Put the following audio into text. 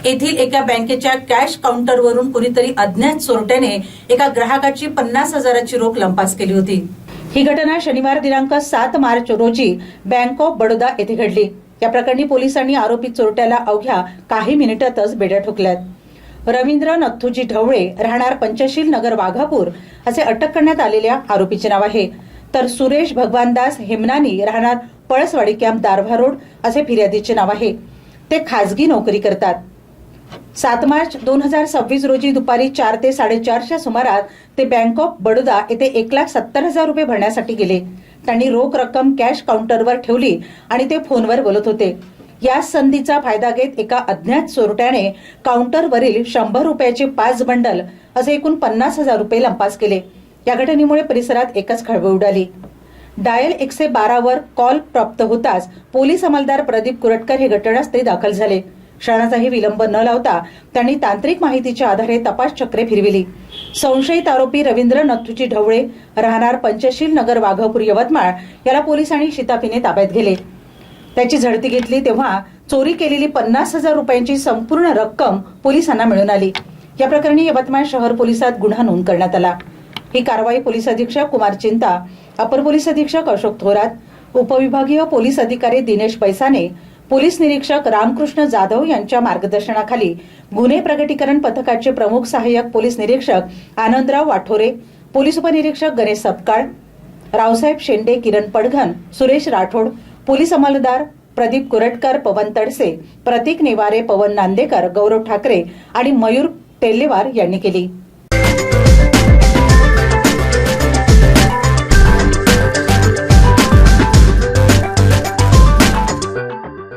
येथील एका बँकेच्या कॅश काउंटरवरून कुणीतरी अज्ञात चोरट्याने एका ग्राहकाची 50,000ची रोख लंपास केली होती। ही घटना शनिवार दिनांक 7 मार्च रोजी बँक ऑफ बडोदा येथे घडली। या प्रकरणी पोलिसांनी आरोपी चोरट्याला अवघ्या काही मिनिटातच बेड्या ठोकल्यात। रवींद्र नथुजी ढवळे राहणार पंचशील नगर वाघापूर असे अटक करण्यात आलेल्या आरोपीचे नाव आहे, तर सुरेश भगवानदास हेमनानी राहणार पळसवाडी कॅम्प दारव्हा रोड असे फिर्यादीचे नाव आहे। ते खाजगी नोकरी करतात। 7 मार्च 2026 रोजी दुपारी 4 ते 4:30च्या सुमारास ते बँक ऑफ बडोदा येथे 1,70,000 रुपये भरण्यासाठी गेले। त्यांनी रोख रक्कम कॅश काउंटरवर ठेवली आणि ते फोनवर बोलत होते। या संधीचा फायदा घेत एका अज्ञात चोरट्याने काउंटरवरील 100 रुपयाचे 5 बंडल असे एकूण 50,000 रुपये लंपास केले। या घटनेमुळे परिसरात एकच खळबळ उडाली। डायल 112 वर कॉल प्राप्त होताच पोलीस अंमलदार प्रदीप कुरटकर हे घटनास्थळी दाखल झाले। क्षणाचाही विलंब न लावता त्यांनी तांत्रिक माहितीच्या आधारे तपास चक्रे फिरविली। संशयित आरोपी रवींद्र नथुजी ढवळे राहणार पंचशील नगर वाघापूर यवतमाळ याला पोलिसांनी शिताफीने ताब्यात घेतले। त्याची झडती घेतली तेव्हा चोरी केलेली 50,000 रुपयांची संपूर्ण रक्कम पोलिसांना मिळून आली। या प्रकरणी यवतमाळ शहर पोलिसात गुन्हा नोंद करण्यात आला। ही कारवाई पोलीस अधीक्षक कुमार चिंता, अपर पोलीस अधीक्षक अशोक थोरात, उपविभागीय पोलीस अधिकारी दिनेश पैसाने, पोलीस निरीक्षक रामकृष्ण जाधव यांच्या मार्गदर्शनाखाली गुन्हे प्रगटीकरण पथकाचे प्रमुख सहाय्यक पोलीस निरीक्षक आनंदराव वाठोरे, पोलीस उपनिरीक्षक गणेश सपकाळ, रावसाहेब शेंडे, किरण पडघन, सुरेश राठोड, पोलीस अंमलदार प्रदीप कुरटकर, पवन तडसे, प्रतीक नेवारे, पवन नांदेकर, गौरव ठाकरे आणि मयूर तेल्लेवार यांनी केली।